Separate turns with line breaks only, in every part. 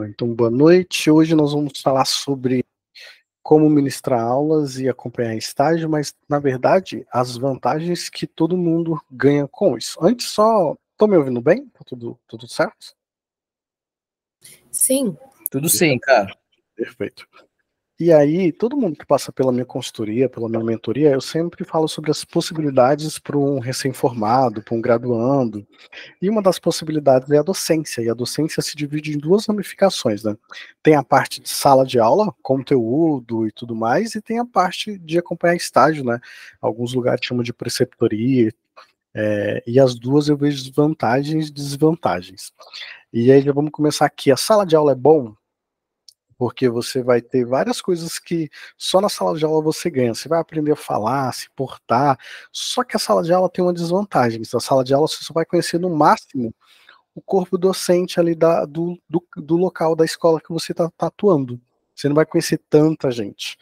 Então, boa noite. Hoje nós vamos falar sobre como ministrar aulas e acompanhar estágio, mas, na verdade, as vantagens que todo mundo ganha com isso. Antes, só... Estão me ouvindo bem? Tá tudo certo?
Sim. Tudo sim, cara.
Perfeito. E aí, todo mundo que passa pela minha consultoria, pela minha mentoria, eu sempre falo sobre as possibilidades para um recém-formado, para um graduando. E uma das possibilidades é a docência, e a docência se divide em duas ramificações, né? Tem a parte de sala de aula, conteúdo e tudo mais, e tem a parte de acompanhar estágio, né? Alguns lugares chamam de preceptoria, e as duas eu vejo vantagens e desvantagens. E aí já vamos começar aqui. A sala de aula é bom, porque você vai ter várias coisas que só na sala de aula você ganha. Você vai aprender a falar, se portar, só que a sala de aula tem uma desvantagem. Na sala de aula você só vai conhecer no máximo o corpo docente ali do local da escola que você está atuando. Você não vai conhecer tanta gente.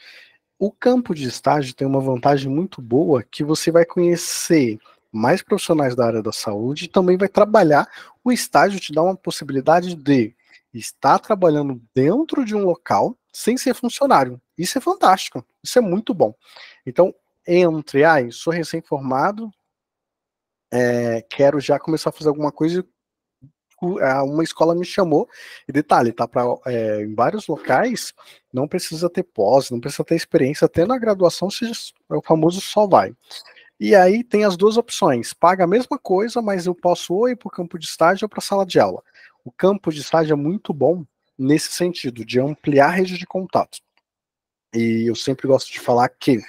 O campo de estágio tem uma vantagem muito boa, que você vai conhecer mais profissionais da área da saúde e também vai trabalhar. O estágio te dá uma possibilidade de estar trabalhando dentro de um local sem ser funcionário. Isso é fantástico, isso é muito bom. Então, sou recém-formado, quero já começar a fazer alguma coisa. Uma escola me chamou, e detalhe, tá em vários locais, não precisa ter pós, não precisa ter experiência, até na graduação é o famoso só vai. E aí tem as duas opções, paga a mesma coisa, mas eu posso ou ir para o campo de estágio ou para a sala de aula. O campo de estágio é muito bom nesse sentido, de ampliar a rede de contato. E eu sempre gosto de falar que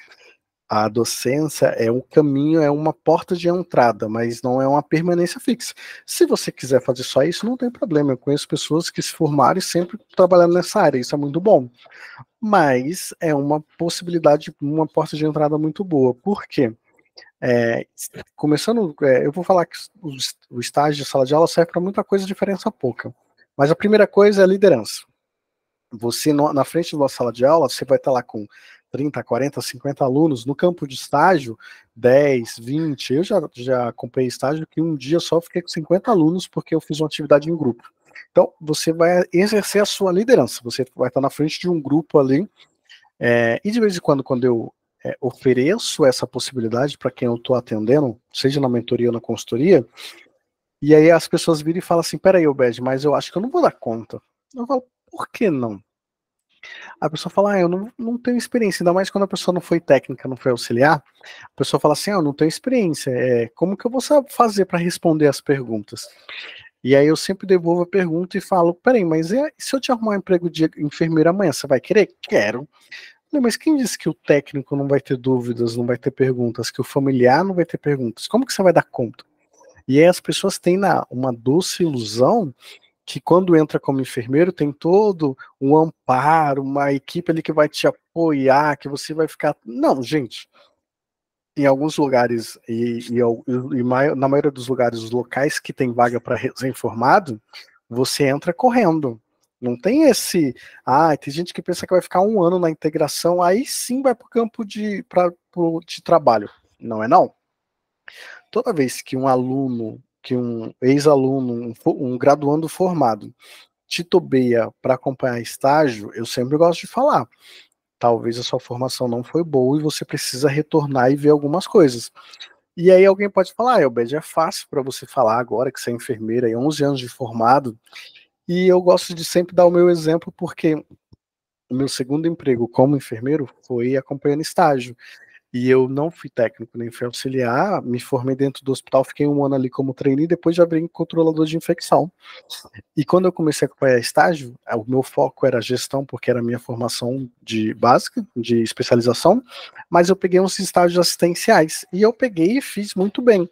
a docência é um caminho, é uma porta de entrada, mas não é uma permanência fixa. Se você quiser fazer só isso, não tem problema. Eu conheço pessoas que se formaram e sempre trabalhando nessa área, isso é muito bom. Mas é uma possibilidade, uma porta de entrada muito boa. Por quê? É, eu vou falar que o estágio de sala de aula serve para muita coisa, diferença pouca. Mas a primeira coisa é a liderança. Você, na frente de uma sala de aula, você vai estar lá com 30, 40, 50 alunos. No campo de estágio, 10, 20. Eu já acompanhei estágio que um dia só fiquei com 50 alunos porque eu fiz uma atividade em grupo. Então, você vai exercer a sua liderança. Você vai estar na frente de um grupo ali. E de vez em quando eu ofereço essa possibilidade para quem eu estou atendendo, seja na mentoria ou na consultoria, e aí as pessoas viram e falam assim: peraí, Obed, mas eu acho que eu não vou dar conta. Eu falo: por que não? A pessoa fala: eu não tenho experiência, ainda mais quando a pessoa não foi técnica, não foi auxiliar. A pessoa fala assim: eu não tenho experiência, como que eu vou fazer para responder as perguntas? E aí eu sempre devolvo a pergunta e falo: peraí, mas se eu te arrumar um emprego de enfermeira amanhã, você vai querer? Quero. Mas quem disse que o técnico não vai ter dúvidas, não vai ter perguntas, que o familiar não vai ter perguntas? Como que você vai dar conta? E aí as pessoas têm uma doce ilusão que quando entra como enfermeiro tem todo um amparo, uma equipe ali que vai te apoiar, que você vai ficar... Não, gente, em alguns lugares, na maioria dos lugares, os locais que tem vaga para recém-formado, você entra correndo. Não tem tem gente que pensa que vai ficar um ano na integração, aí sim vai para o campo de trabalho. Não é não. Toda vez que um ex-aluno, um graduando formado, titubeia para acompanhar estágio, eu sempre gosto de falar: talvez a sua formação não foi boa e você precisa retornar e ver algumas coisas. E aí alguém pode falar: Elbed, é fácil para você falar agora que você é enfermeira e 11 anos de formado. E eu gosto de sempre dar o meu exemplo, porque o meu segundo emprego como enfermeiro foi acompanhando estágio. E eu não fui técnico, nem fui auxiliar, me formei dentro do hospital, fiquei um ano ali como trainee, depois já virei controlador de infecção. E quando eu comecei a acompanhar estágio, o meu foco era gestão, porque era a minha formação de básica, de especialização, mas eu peguei uns estágios assistenciais, e eu peguei e fiz muito bem,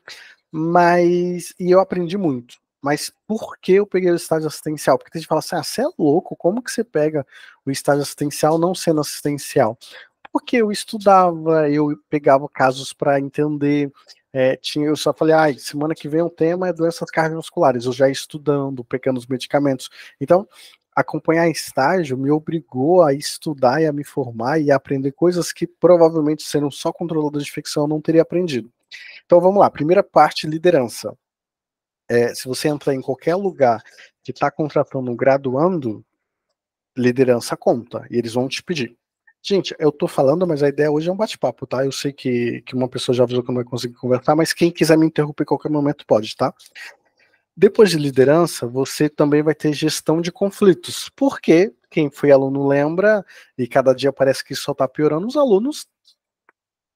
e eu aprendi muito. Mas por que eu peguei o estágio assistencial? Porque tem gente que fala assim: você é louco, como que você pega o estágio assistencial não sendo assistencial? Porque eu estudava, eu pegava casos para entender, eu só falei: semana que vem o tema é doenças cardiovasculares, eu já estudando, pegando os medicamentos. Então, acompanhar estágio me obrigou a estudar e a me formar e a aprender coisas que provavelmente, sendo só controlador de infecção, eu não teria aprendido. Então vamos lá, primeira parte, liderança. Se você entrar em qualquer lugar que está contratando um graduando, liderança conta, e eles vão te pedir. Gente, eu tô falando, mas a ideia hoje é um bate-papo, tá? Eu sei que uma pessoa já avisou que não vai conseguir conversar, mas quem quiser me interromper em qualquer momento pode, tá? Depois de liderança, você também vai ter gestão de conflitos, porque quem foi aluno lembra, e cada dia parece que só está piorando, os alunos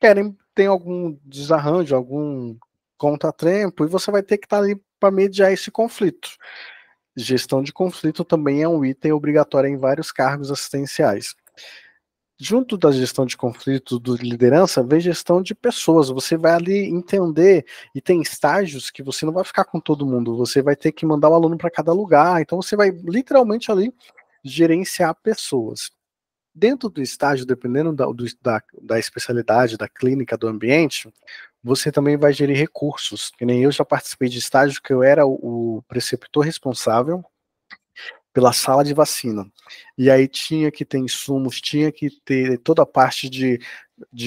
querem ter algum desarranjo, algum contratempo, e você vai ter que estar ali para mediar esse conflito. Gestão de conflito também é um item obrigatório em vários cargos assistenciais. Junto da gestão de conflito, do liderança, vem gestão de pessoas. Você vai ali entender, e tem estágios que você não vai ficar com todo mundo, você vai ter que mandar o aluno para cada lugar, então você vai literalmente ali gerenciar pessoas. Dentro do estágio, dependendo da especialidade, da clínica, do ambiente, você também vai gerir recursos. Que nem eu já participei de estágio que eu era o preceptor responsável pela sala de vacina. E aí tinha que ter insumos, tinha que ter toda a parte de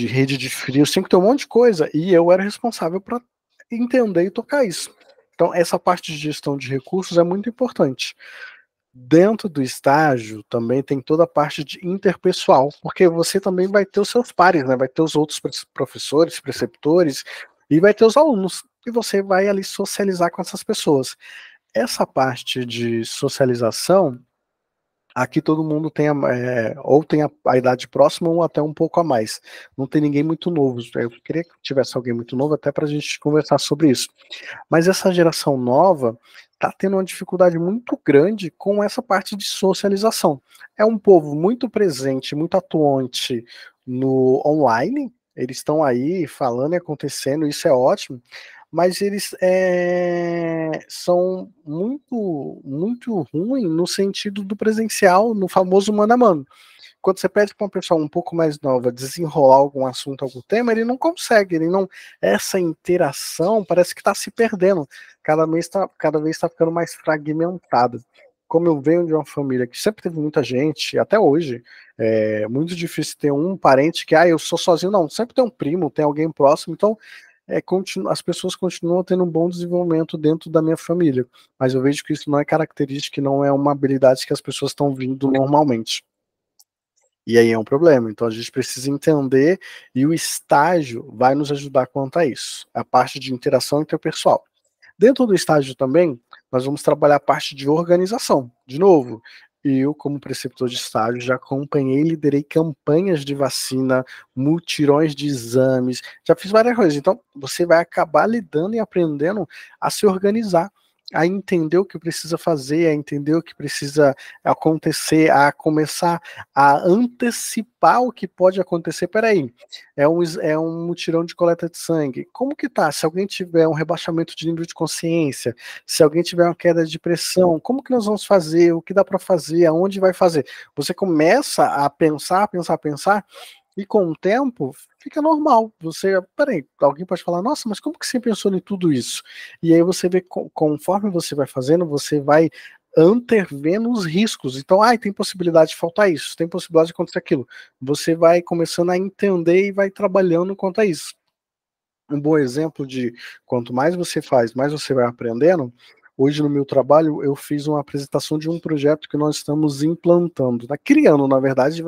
rede de frios, tinha que ter um monte de coisa. E eu era responsável para entender e tocar isso. Então, essa parte de gestão de recursos é muito importante. Dentro do estágio também tem toda a parte de interpessoal, porque você também vai ter os seus pares, né? Vai ter os outros professores, preceptores, e vai ter os alunos, e você vai ali socializar com essas pessoas. Essa parte de socialização, aqui todo mundo tem ou tem a idade próxima ou até um pouco a mais. Não tem ninguém muito novo. Eu queria que tivesse alguém muito novo até para a gente conversar sobre isso. Mas essa geração nova está tendo uma dificuldade muito grande com essa parte de socialização. É um povo muito presente, muito atuante no online. Eles estão aí falando e acontecendo, isso é ótimo, mas eles são muito ruins no sentido do presencial, no famoso mano a mano. Quando você pede para uma pessoa um pouco mais nova desenrolar algum assunto, algum tema, ele não consegue, ele não. Essa interação parece que está se perdendo. Cada vez está ficando mais fragmentada. Como eu venho de uma família que sempre teve muita gente, até hoje, é muito difícil ter um parente que, eu sou sozinho, não, sempre tem um primo, tem alguém próximo, então as pessoas continuam tendo um bom desenvolvimento dentro da minha família, mas eu vejo que isso não é característica, não é uma habilidade que as pessoas estão vindo normalmente. E aí é um problema. Então a gente precisa entender, e o estágio vai nos ajudar quanto a isso, a parte de interação interpessoal. Dentro do estágio também, nós vamos trabalhar a parte de organização. De novo, eu, como preceptor de estágio, já acompanhei e liderei campanhas de vacina, mutirões de exames, já fiz várias coisas. Então, você vai acabar lidando e aprendendo a se organizar, a entender o que precisa fazer, a entender o que precisa acontecer, a começar a antecipar o que pode acontecer. Peraí, é um mutirão de coleta de sangue. Como que tá? Se alguém tiver um rebaixamento de nível de consciência, se alguém tiver uma queda de pressão, como que nós vamos fazer? O que dá para fazer? Aonde vai fazer? Você começa a pensar, e com o tempo fica normal. Peraí, alguém pode falar, nossa, mas como que você pensou em tudo isso? E aí você vê, conforme você vai fazendo, você vai antevendo os riscos. Então, tem possibilidade de faltar isso, tem possibilidade de acontecer aquilo. Você vai começando a entender e vai trabalhando quanto a isso. Um bom exemplo de quanto mais você faz, mais você vai aprendendo. Hoje no meu trabalho eu fiz uma apresentação de um projeto que nós estamos implantando, criando, na verdade,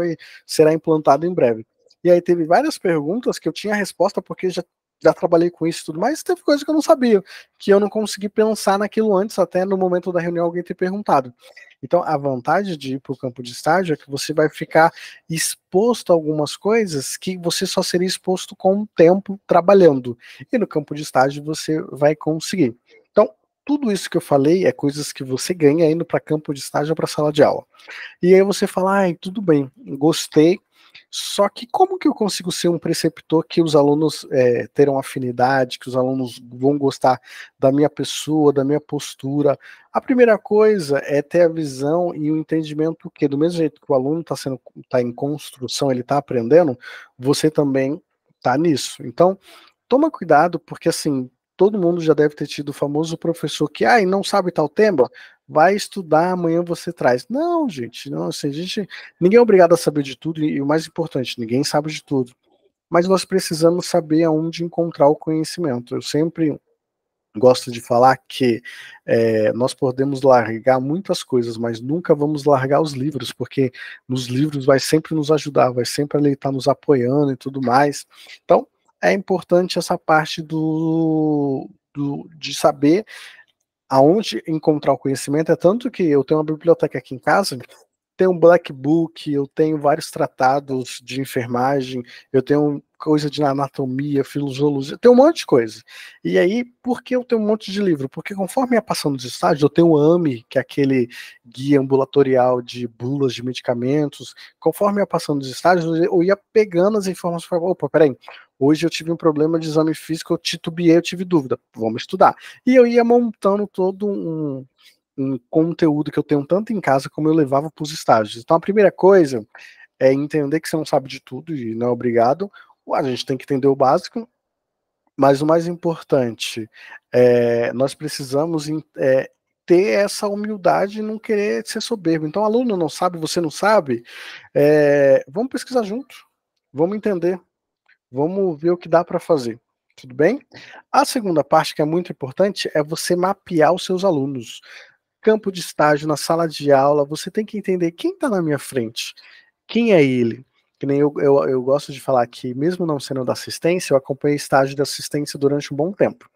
será implantado em breve. E aí teve várias perguntas que eu tinha resposta porque já trabalhei com isso e tudo, mas teve coisa que eu não sabia, que eu não consegui pensar naquilo antes, até no momento da reunião alguém ter perguntado. Então, a vantagem de ir para o campo de estágio é que você vai ficar exposto a algumas coisas que você só seria exposto com o tempo trabalhando. E no campo de estágio você vai conseguir. Então, tudo isso que eu falei é coisas que você ganha indo para campo de estágio ou para sala de aula. E aí você fala, tudo bem, gostei, só que como que eu consigo ser um preceptor que os alunos terão afinidade, que os alunos vão gostar da minha pessoa, da minha postura? A primeira coisa é ter a visão e o entendimento que, do mesmo jeito que o aluno tá em construção, ele está aprendendo, você também está nisso. Então, toma cuidado, porque assim, todo mundo já deve ter tido o famoso professor que, não sabe tal tema, vai estudar, amanhã você traz. Não, gente, não, assim, ninguém é obrigado a saber de tudo, e o mais importante, ninguém sabe de tudo. Mas nós precisamos saber aonde encontrar o conhecimento. Eu sempre gosto de falar que nós podemos largar muitas coisas, mas nunca vamos largar os livros, porque nos livros vai sempre nos ajudar, vai sempre ali estar nos apoiando e tudo mais. Então, é importante essa parte de saber aonde encontrar o conhecimento. É tanto que eu tenho uma biblioteca aqui em casa, tenho um Black Book, eu tenho vários tratados de enfermagem, eu tenho coisa de anatomia, fisiologia, eu tenho um monte de coisa. E aí, por que eu tenho um monte de livro? Porque conforme ia passando os estágios, eu tenho o AME, que é aquele guia ambulatorial de bulas de medicamentos. Conforme ia passando os estágios, eu ia pegando as informações e falava, opa, peraí, hoje eu tive um problema de exame físico, eu titubeei, eu tive dúvida, vamos estudar. E eu ia montando todo um conteúdo que eu tenho tanto em casa como eu levava para os estágios. Então a primeira coisa é entender que você não sabe de tudo e não é obrigado. A gente tem que entender o básico, mas o mais importante nós precisamos ter essa humildade e não querer ser soberbo. Então o aluno não sabe, você não sabe, vamos pesquisar junto, vamos entender, vamos ver o que dá para fazer. Tudo bem? A segunda parte que é muito importante é você mapear os seus alunos. Campo de estágio, na sala de aula, você tem que entender quem está na minha frente, quem é ele. Que nem eu gosto de falar que, mesmo não sendo da assistência, eu acompanhei estágio de assistência durante um bom tempo.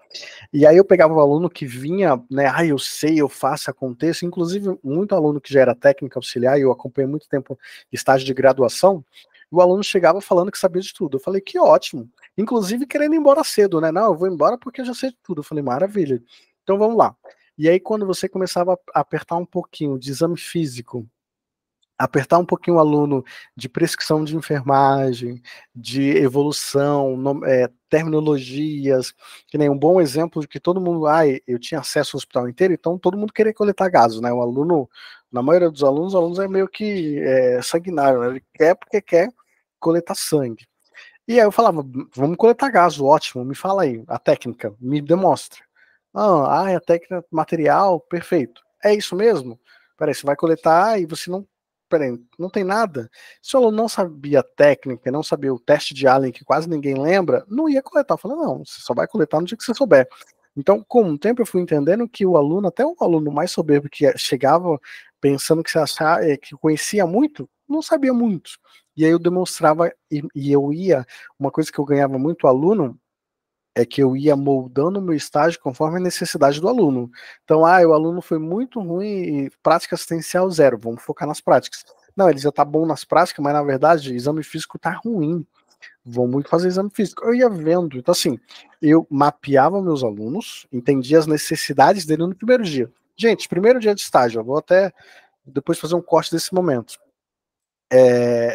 E aí eu pegava o aluno que vinha, né, eu sei, eu faço, aconteço, inclusive muito aluno que já era técnica auxiliar, e eu acompanhei muito tempo estágio de graduação, e o aluno chegava falando que sabia de tudo. Eu falei, que ótimo. Inclusive querendo ir embora cedo, né? Não, eu vou embora porque eu já sei de tudo. Eu falei, maravilha. Então vamos lá. E aí, quando você começava a apertar um pouquinho de exame físico, apertar um pouquinho o aluno de prescrição de enfermagem, de evolução, terminologias, que nem um bom exemplo de que todo mundo, eu tinha acesso ao hospital inteiro, então todo mundo queria coletar gases, né? O aluno, na maioria dos alunos, os alunos é meio que sanguinário, né? Ele quer porque quer coletar sangue. E aí eu falava, vamos coletar gases, ótimo, me fala aí, a técnica, me demonstra. A técnica material, perfeito. É isso mesmo? Peraí, você vai coletar e você não. Peraí, não tem nada. Se o aluno não sabia a técnica, não sabia o teste de Allen, que quase ninguém lembra, não ia coletar. Eu falei, não, você só vai coletar no dia que você souber. Então, com o tempo, eu fui entendendo que o aluno, até o aluno mais soberbo que chegava pensando que, que conhecia muito, não sabia muito. E aí eu demonstrava, e eu ia, uma coisa que eu ganhava muito aluno, é que eu ia moldando o meu estágio conforme a necessidade do aluno. Então, o aluno foi muito ruim, prática assistencial zero, vamos focar nas práticas. Não, ele já tá bom nas práticas, mas na verdade o exame físico tá ruim, vamos fazer exame físico. Eu ia vendo, então assim, eu mapeava meus alunos, entendia as necessidades dele no primeiro dia. Gente, primeiro dia de estágio, eu vou até depois fazer um corte desse momento.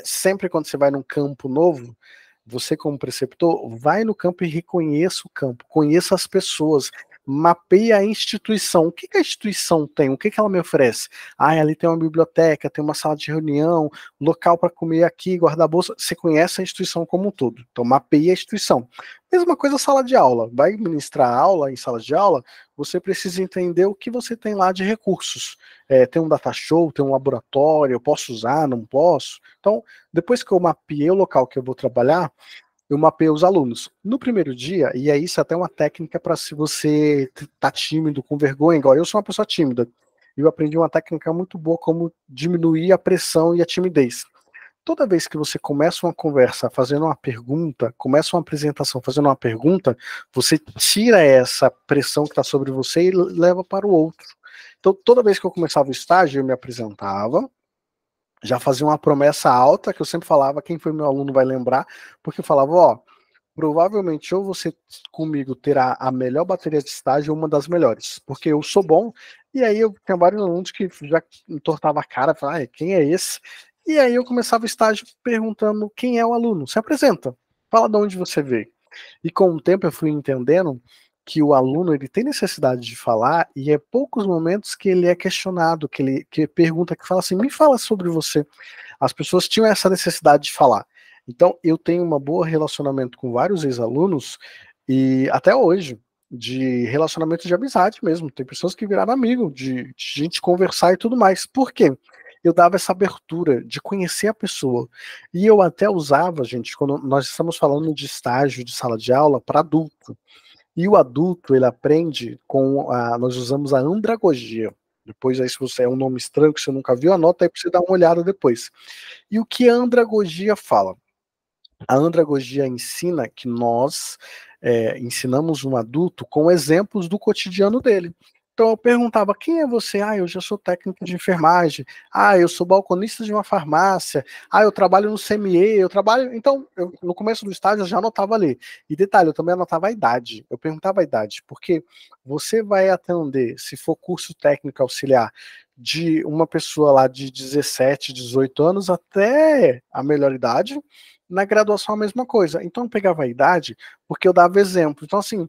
Sempre quando você vai num campo novo, você como preceptor, vai no campo e reconheça o campo, conheça as pessoas, mapeia a instituição. O que a instituição tem? O que ela me oferece? Ali tem uma biblioteca, tem uma sala de reunião, local para comer aqui, guardar a bolsa. Você conhece a instituição como um todo. Então mapeia a instituição. Mesma coisa sala de aula. Vai ministrar aula em sala de aula, você precisa entender o que você tem lá de recursos. Tem um data show, tem um laboratório, eu posso usar, não posso? Então, depois que eu mapeei o local que eu vou trabalhar, eu mapeei os alunos. No primeiro dia, e é isso até uma técnica para se você tá tímido, com vergonha, igual eu sou uma pessoa tímida, eu aprendi uma técnica muito boa como diminuir a pressão e a timidez. Toda vez que você começa uma conversa fazendo uma pergunta, começa uma apresentação fazendo uma pergunta, você tira essa pressão que está sobre você e leva para o outro. Então, toda vez que eu começava o estágio, eu me apresentava, já fazia uma promessa alta, que eu sempre falava, quem foi meu aluno vai lembrar, porque eu falava, provavelmente ou você comigo terá a melhor bateria de estágio ou uma das melhores, porque eu sou bom, e aí eu tinha vários alunos que já entortava a cara, falava, quem é esse? E aí eu começava o estágio perguntando quem é o aluno, se apresenta, fala de onde você veio. E com o tempo eu fui entendendo que o aluno ele tem necessidade de falar e é poucos momentos que ele é questionado, que ele que pergunta, que fala assim, me fala sobre você. As pessoas tinham essa necessidade de falar. Então eu tenho um bom relacionamento com vários ex-alunos e até hoje de relacionamento de amizade mesmo. Tem pessoas que viraram amigo, de gente conversar e tudo mais. Por quê? Eu dava essa abertura de conhecer a pessoa. E eu até usava, gente, quando nós estamos falando de estágio de sala de aula para adulto. E o adulto, ele aprende nós usamos a andragogia. Depois aí, se você é um nome estranho que você nunca viu, anota aí para você dar uma olhada depois. E o que a andragogia fala? A andragogia ensina que nós ensinamos um adulto com exemplos do cotidiano dele. Então eu perguntava, quem é você? Ah, eu já sou técnico de enfermagem. Ah, eu sou balconista de uma farmácia. Ah, eu trabalho no CME, eu trabalho... Então, no começo do estágio eu já anotava ali. E detalhe, eu também anotava a idade. Eu perguntava a idade, porque você vai atender, se for curso técnico auxiliar, de uma pessoa lá de 17, 18 anos até a melhor idade. Na graduação a mesma coisa. Então eu pegava a idade porque eu dava exemplo. Então, assim,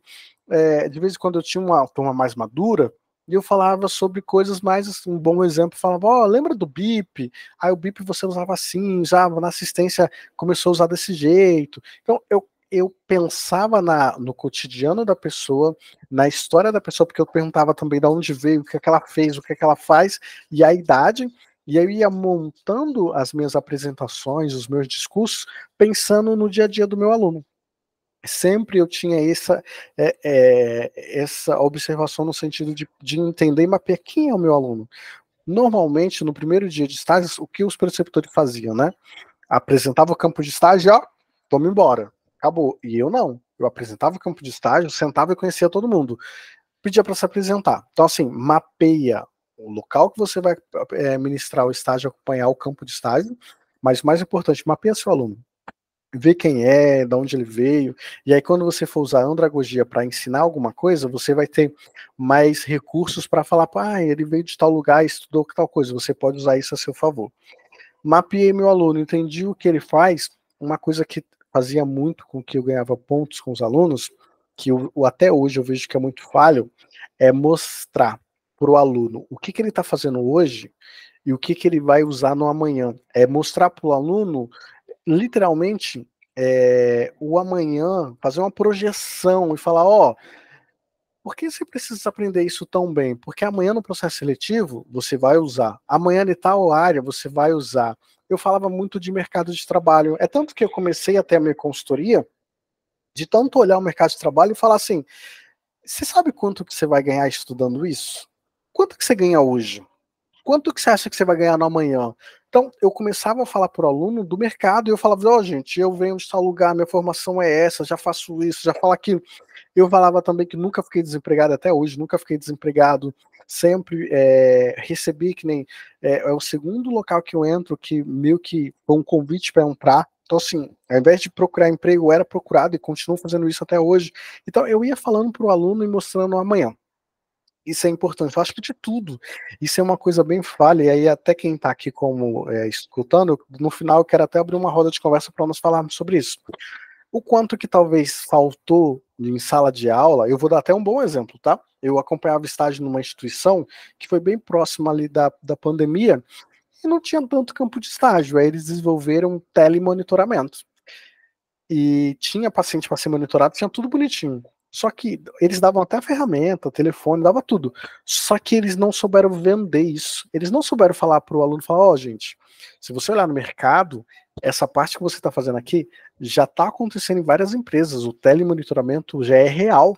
de vez em quando eu tinha uma turma mais madura e eu falava sobre coisas mais, assim, um bom exemplo, falava, ó, lembra do BIP? Aí o BIP você usava assim, usava na assistência, começou a usar desse jeito. Então eu pensava no cotidiano da pessoa, na história da pessoa, porque eu perguntava também de onde veio, o que é que ela fez, o que é que ela faz, e a idade, e eu ia montando as minhas apresentações, os meus discursos, pensando no dia a dia do meu aluno. Sempre eu tinha essa observação no sentido de entender e mapear quem é o meu aluno. Normalmente, no primeiro dia de estágios, o que os preceptores faziam, né? Apresentava o campo de estágio, ó, vamos embora, acabou. E eu não. Eu apresentava o campo de estágio, sentava e conhecia todo mundo. Pedia para se apresentar. Então, assim, mapeia o local que você vai ministrar o estágio, acompanhar o campo de estágio, mas mais importante, mapeia seu aluno. Vê quem é, de onde ele veio, e aí quando você for usar a andragogia para ensinar alguma coisa, você vai ter mais recursos para falar, ele veio de tal lugar, estudou tal coisa, você pode usar isso a seu favor. Mapeei meu aluno, entendi o que ele faz, uma coisa que fazia muito com que eu ganhava pontos com os alunos, que até hoje eu vejo que é muito falho, é mostrar para o aluno o que ele está fazendo hoje e o que ele vai usar no amanhã. É mostrar para o aluno, literalmente, o amanhã, fazer uma projeção e falar, ó, por que você precisa aprender isso tão bem? Porque amanhã no processo seletivo você vai usar. Amanhã de tal área você vai usar. Eu falava muito de mercado de trabalho. É tanto que eu comecei até a minha consultoria, de tanto olhar o mercado de trabalho e falar assim, você sabe quanto que você vai ganhar estudando isso? Quanto que você ganha hoje? Quanto que você acha que você vai ganhar no amanhã? Então, eu começava a falar para o aluno do mercado e eu falava, ó, gente, eu venho de tal lugar, minha formação é essa, já faço isso, já falo aquilo. Eu falava também que nunca fiquei desempregado até hoje, nunca fiquei desempregado, sempre recebi que nem. É o segundo local que eu entro que meio que foi um convite para entrar. Então, assim, ao invés de procurar emprego, eu era procurado e continuo fazendo isso até hoje. Então, eu ia falando para o aluno e mostrando amanhã. Isso é importante, eu acho que de tudo. Isso é uma coisa bem falha, e aí até quem está aqui como escutando, no final eu quero até abrir uma roda de conversa para nós falarmos sobre isso. O quanto que talvez faltou em sala de aula, eu vou dar até um bom exemplo, tá? Eu acompanhava estágio numa instituição que foi bem próxima ali da pandemia e não tinha tanto campo de estágio, aí eles desenvolveram telemonitoramento. E tinha paciente para ser monitorado, tinha tudo bonitinho. Só que eles davam até a ferramenta, telefone, dava tudo. Só que eles não souberam vender isso. Eles não souberam falar para o aluno, falar, ó, gente, se você olhar no mercado, essa parte que você está fazendo aqui já está acontecendo em várias empresas. O telemonitoramento já é real.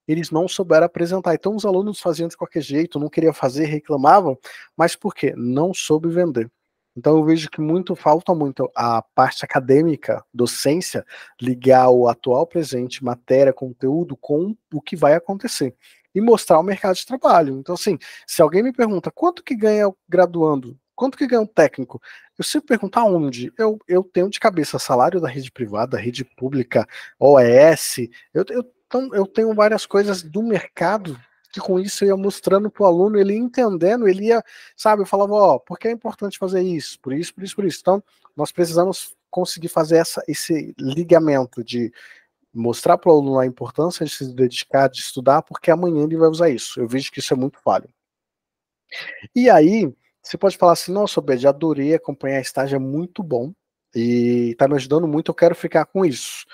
Eles não souberam apresentar. Então os alunos faziam de qualquer jeito, não queriam fazer, reclamavam, mas por quê? Não soube vender. Então eu vejo que falta muito a parte acadêmica, docência, ligar o atual presente, matéria, conteúdo com o que vai acontecer e mostrar o mercado de trabalho. Então assim, se alguém me pergunta quanto que ganha o graduando, quanto que ganha um técnico, eu sempre pergunto aonde. Eu tenho de cabeça salário da rede privada, rede pública, OES, então eu tenho várias coisas do mercado que com isso eu ia mostrando para o aluno, ele ia entendendo, ele ia, sabe, eu falava, ó, por que é importante fazer isso? Por isso, por isso, por isso. Então, nós precisamos conseguir fazer esse ligamento de mostrar para o aluno a importância de se dedicar, de estudar, porque amanhã ele vai usar isso. Eu vejo que isso é muito falho. E aí, você pode falar assim, nossa, Bed, adorei acompanhar a estágio, é muito bom, e está me ajudando muito, eu quero ficar com isso.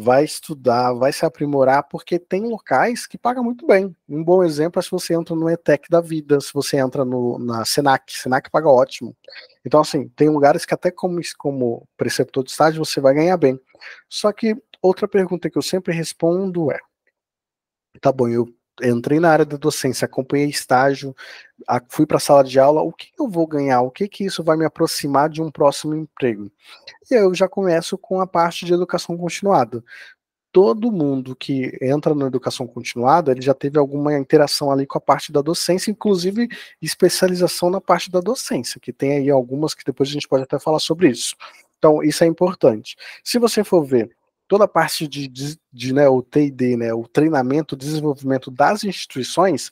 Vai estudar, vai se aprimorar, porque tem locais que pagam muito bem. Um bom exemplo é se você entra no ETEC da vida, se você entra na Senac paga ótimo. Então, assim, tem lugares que até como preceptor de estágio você vai ganhar bem. Só que outra pergunta que eu sempre respondo é: tá bom, eu entrei na área da docência, acompanhei estágio, fui para a sala de aula, o que eu vou ganhar? O que isso vai me aproximar de um próximo emprego? E aí eu já começo com a parte de educação continuada. Todo mundo que entra na educação continuada, ele já teve alguma interação ali com a parte da docência, inclusive especialização na parte da docência, que tem aí algumas que depois a gente pode até falar sobre isso. Então, isso é importante. Se você for ver toda a parte de né, o T&D, né, o treinamento, o desenvolvimento das instituições,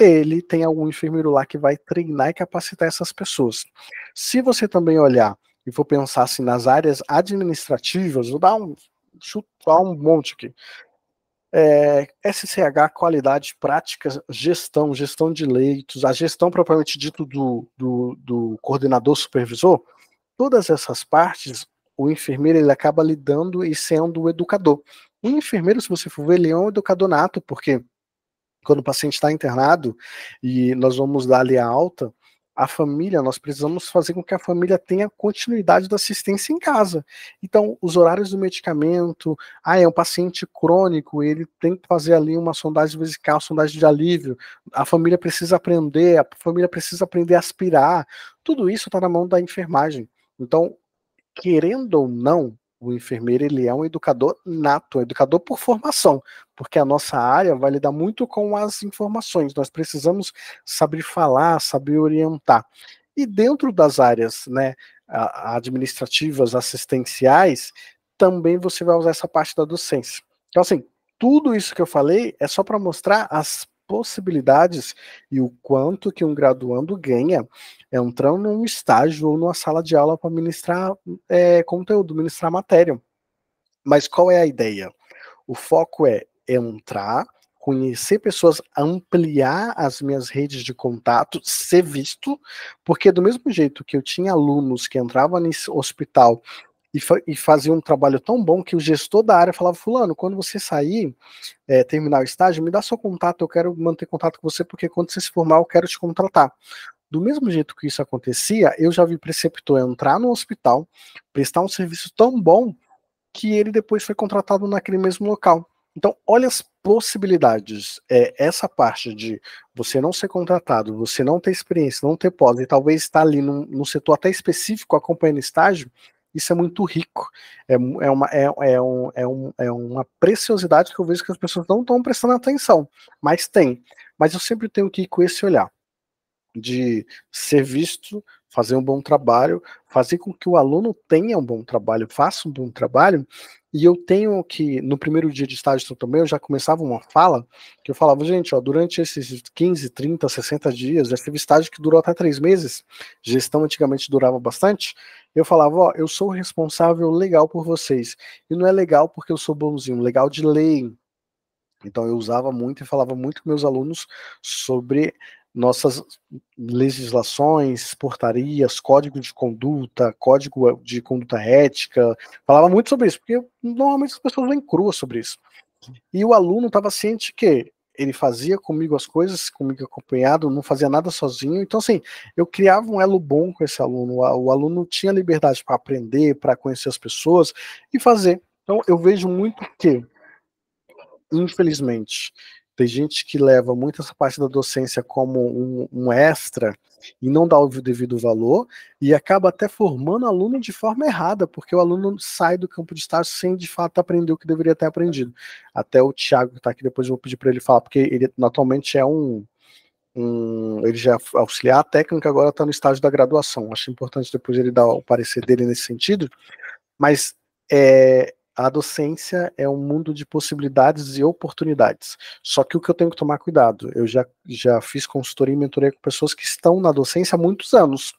ele tem algum enfermeiro lá que vai treinar e capacitar essas pessoas. Se você também olhar e for pensar assim nas áreas administrativas, vou dar chutar um monte aqui. SCH, qualidade, prática, gestão de leitos, a gestão propriamente dito do coordenador supervisor, todas essas partes, o enfermeiro ele acaba lidando e sendo o educador. O enfermeiro, se você for ver, ele é um educador nato, porque quando o paciente está internado e nós vamos dar ali a alta, a família, nós precisamos fazer com que a família tenha continuidade da assistência em casa. Então, os horários do medicamento, é um paciente crônico, ele tem que fazer ali uma sondagem vesical, sondagem de alívio, a família precisa aprender a aspirar, tudo isso está na mão da enfermagem. Então, querendo ou não, o enfermeiro ele é um educador nato, um educador por formação, porque a nossa área vai lidar muito com as informações, nós precisamos saber falar, saber orientar. E dentro das áreas, né, administrativas, assistenciais, também você vai usar essa parte da docência. Então, assim, tudo isso que eu falei é só para mostrar as possibilidades e o quanto que um graduando ganha entrando num estágio ou numa sala de aula para ministrar conteúdo, ministrar matéria. Mas qual é a ideia? O foco é entrar, conhecer pessoas, ampliar as minhas redes de contato, ser visto, porque do mesmo jeito que eu tinha alunos que entravam nesse hospital e faziam um trabalho tão bom que o gestor da área falava: fulano, quando você sair, terminar o estágio, me dá seu contato, eu quero manter contato com você, porque quando você se formar, eu quero te contratar. Do mesmo jeito que isso acontecia, eu já vi preceptor entrar no hospital, prestar um serviço tão bom que ele depois foi contratado naquele mesmo local. Então, olha as possibilidades. Essa parte de você não ser contratado, você não ter experiência, não ter pós, e talvez estar ali num setor até específico acompanhando estágio, isso é muito rico. É uma preciosidade que eu vejo que as pessoas não estão prestando atenção, mas tem. Mas eu sempre tenho que ir com esse olhar de ser visto, fazer um bom trabalho, fazer com que o aluno tenha um bom trabalho, faça um bom trabalho, e eu tenho que, no primeiro dia de estágio também, eu já começava uma fala, que eu falava: gente, ó, durante esses 15, 30, 60 dias, já teve estágio que durou até 3 meses, gestão antigamente durava bastante, eu falava: ó, eu sou o responsável legal por vocês, e não é legal porque eu sou bonzinho, legal de lei. Então eu usava muito e falava muito com meus alunos sobre nossas legislações, portarias, código de conduta ética, falava muito sobre isso, porque normalmente as pessoas vêm cruas sobre isso. E o aluno estava ciente que ele fazia comigo as coisas, comigo acompanhado, não fazia nada sozinho. Então, assim, eu criava um elo bom com esse aluno. O aluno tinha liberdade para aprender, para conhecer as pessoas e fazer. Então, eu vejo muito que infelizmente, tem gente que leva muito essa parte da docência como um extra e não dá o devido valor e acaba até formando aluno de forma errada, porque o aluno sai do campo de estágio sem de fato aprender o que deveria ter aprendido. Até o Thiago que está aqui, depois eu vou pedir para ele falar, porque ele atualmente é ele já é auxiliar técnico, agora está no estágio da graduação. Acho importante depois ele dar o parecer dele nesse sentido, mas a docência é um mundo de possibilidades e oportunidades. Só que o que eu tenho que tomar cuidado, eu já fiz consultoria e mentoria com pessoas que estão na docência há muitos anos.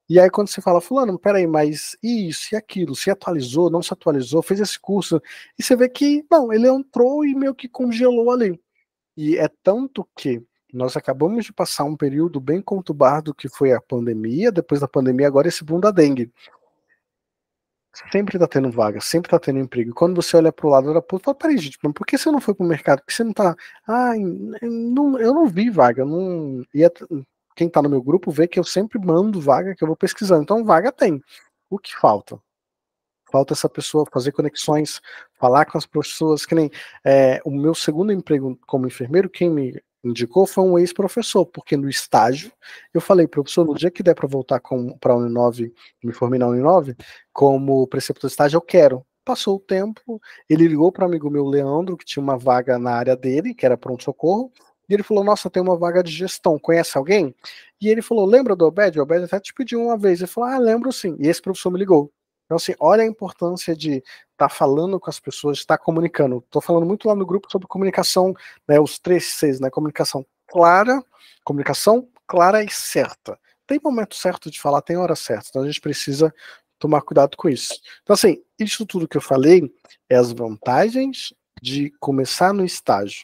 E aí quando você fala: fulano, peraí, mas isso e aquilo, se atualizou, não se atualizou, fez esse curso, e você vê que, não, ele entrou e meio que congelou ali. E é tanto que nós acabamos de passar um período bem conturbado que foi a pandemia, depois da pandemia agora esse boom da dengue. Sempre tá tendo vaga, sempre tá tendo emprego. E quando você olha pro lado da puta, fala: peraí, gente, mas por que você não foi pro mercado? Por que você não tá. Eu não vi vaga. Não... Quem tá no meu grupo vê que eu sempre mando vaga, que eu vou pesquisando. Então, vaga tem. O que falta? falta essa pessoa fazer conexões, falar com as pessoas, que nem o meu segundo emprego como enfermeiro, quem me indicou foi um ex-professor, porque no estágio eu falei, professor, no dia que der para voltar para a Uninove, me formei na Uninove, como preceptor de estágio, eu quero. Passou o tempo, ele ligou para um amigo meu, Leandro, que tinha uma vaga na área dele, que era pronto-socorro, e ele falou, nossa, tem uma vaga de gestão, conhece alguém? E ele falou, lembra do Obed? O Obed até te pediu uma vez. Ele falou, lembro sim. E esse professor me ligou. Então, assim, olha a importância de estar falando com as pessoas, de estar comunicando. Estou falando muito lá no grupo sobre comunicação, né, os 3 Cs, né, comunicação clara e certa. Tem momento certo de falar, tem hora certa. Então, a gente precisa tomar cuidado com isso. Então, assim, isso tudo que eu falei é as vantagens de começar no estágio.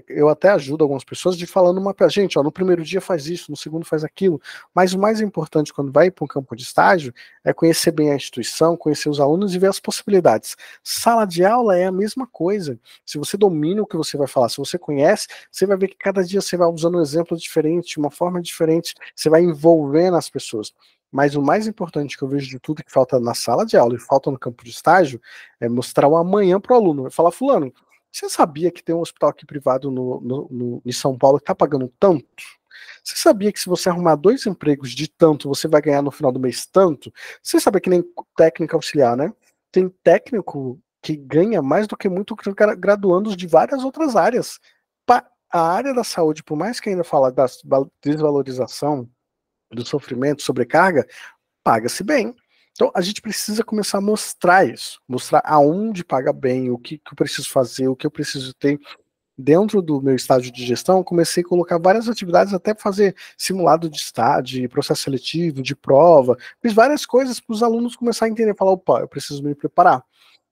Eu até ajudo algumas pessoas de falando gente, ó, no primeiro dia faz isso, no segundo faz aquilo, mas o mais importante quando vai para um campo de estágio é conhecer bem a instituição, conhecer os alunos e ver as possibilidades. Sala de aula é a mesma coisa. Se você domina o que você vai falar, se você conhece, você vai ver que cada dia você vai usando um exemplo diferente, uma forma diferente, você vai envolvendo as pessoas. Mas o mais importante que eu vejo de tudo que falta na sala de aula e falta no campo de estágio é mostrar o amanhã para o aluno. Falar, fulano, você sabia que tem um hospital aqui privado em São Paulo que está pagando tanto? Você sabia que se você arrumar 2 empregos de tanto, você vai ganhar no final do mês tanto? Você sabe que nem técnico auxiliar, né? Tem técnico que ganha mais do que muito graduandos de várias outras áreas. A área da saúde, por mais que ainda fala da desvalorização, do sofrimento, sobrecarga, paga-se bem. Então a gente precisa começar a mostrar isso, mostrar aonde paga bem, o que eu preciso fazer, o que eu preciso ter. Dentro do meu estágio de gestão, eu comecei a colocar várias atividades, até fazer simulado de estágio, de processo seletivo, de prova, fiz várias coisas para os alunos começarem a entender, falar, opa, eu preciso me preparar.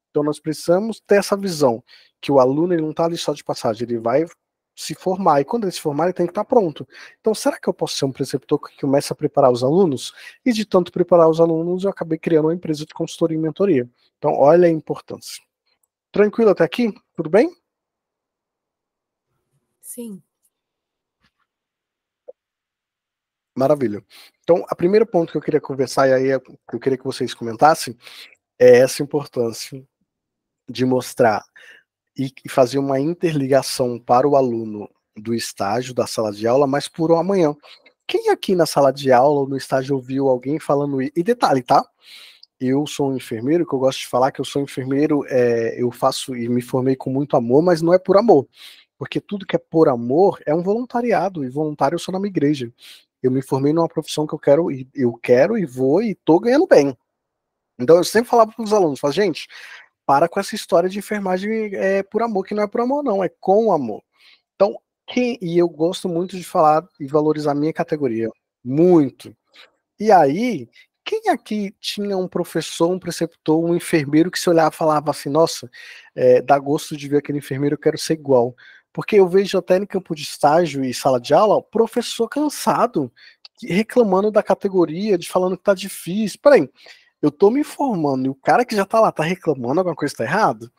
Então nós precisamos ter essa visão, que o aluno ele não está ali só de passagem, ele vai se formar, e quando ele se formar ele tem que estar pronto. Então será que eu posso ser um preceptor que comece a preparar os alunos? E de tanto preparar os alunos, eu acabei criando uma empresa de consultoria e mentoria. Então olha a importância. Tranquilo até aqui? Tudo bem?
Sim.
Maravilha. Então, o primeiro ponto que eu queria conversar, e aí eu queria que vocês comentassem, é essa importância de mostrar e fazer uma interligação para o aluno do estágio, da sala de aula, mas por um amanhã. Quem aqui na sala de aula ou no estágio ouviu alguém falando isso? E detalhe, tá? Eu sou um enfermeiro, que eu gosto de falar que eu sou enfermeiro, eu faço e me formei com muito amor, mas não é por amor. Porque tudo que é por amor é um voluntariado, e voluntário eu sou na minha igreja. Eu me formei numa profissão que eu quero e vou e tô ganhando bem. Então eu sempre falava para os alunos, falo, gente, para com essa história de enfermagem por amor, que não é por amor não, é com amor. Então, e eu gosto muito de falar e valorizar a minha categoria, muito. E aí, quem aqui tinha um professor, um preceptor, um enfermeiro que se olhava e falava assim, nossa, dá gosto de ver aquele enfermeiro, eu quero ser igual. Porque eu vejo até em campo de estágio e sala de aula, professor cansado, reclamando da categoria, de falando que tá difícil. Peraí, eu tô me formando e o cara que já tá lá tá reclamando, alguma coisa tá errada?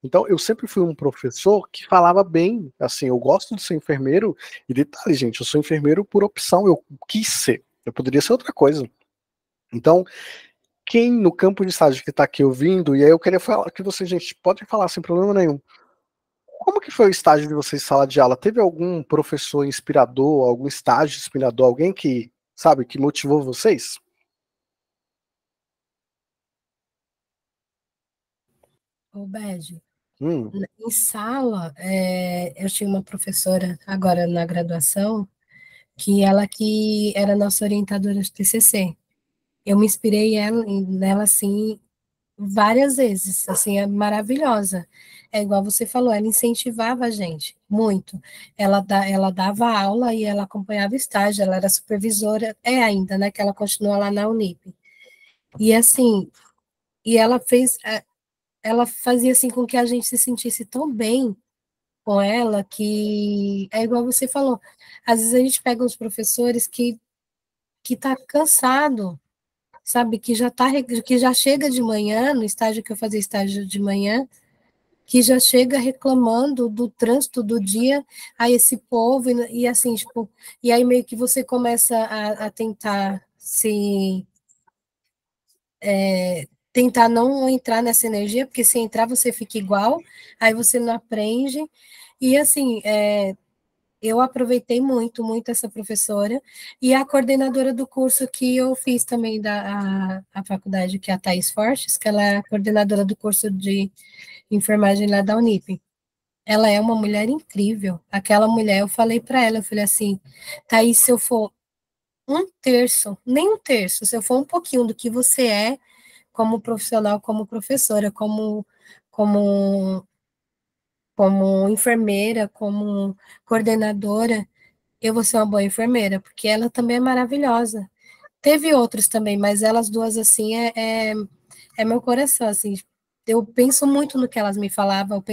Então, eu sempre fui um professor que falava bem, assim, eu gosto de ser enfermeiro, e detalhe, gente, eu sou enfermeiro por opção, eu quis ser, eu poderia ser outra coisa. Então, quem no campo de estágio que está aqui ouvindo, e aí eu queria falar que vocês, gente, podem falar sem problema nenhum. Como que foi o estágio de vocês em sala de aula? Teve algum professor inspirador, algum estágio inspirador, alguém que, sabe, que motivou vocês?
Ô, Bege,
Hum,
em sala, eu tinha uma professora agora na graduação, que era nossa orientadora de TCC. Eu me inspirei nela, assim, várias vezes, assim, é maravilhosa. É igual você falou, ela incentivava a gente, muito. Ela dava aula e ela acompanhava estágio, ela era supervisora, ainda, né, que ela continua lá na Unip. E assim, e ela fazia assim com que a gente se sentisse tão bem com ela que é igual você falou. Às vezes a gente pega uns professores que tá cansado, sabe, que já chega de manhã, no estágio que eu fazia estágio de manhã, que já chega reclamando do trânsito do dia a esse povo e assim, tipo, e aí meio que você começa a tentar tentar não entrar nessa energia, porque se entrar você fica igual, aí você não aprende. E assim, eu aproveitei muito, muito essa professora e a coordenadora do curso que eu fiz também a faculdade, que é a Thais Fortes, que ela é a coordenadora do curso de enfermagem lá da Unip. Ela é uma mulher incrível. Aquela mulher, eu falei para ela, eu falei assim, Thaís, se eu for um terço, nem um terço, se eu for um pouquinho do que você é, como profissional, como professora, como, como enfermeira, como coordenadora, eu vou ser uma boa enfermeira, porque ela também é maravilhosa. Teve outros também, mas elas duas, assim, é meu coração, assim. Eu penso muito no que elas me falavam,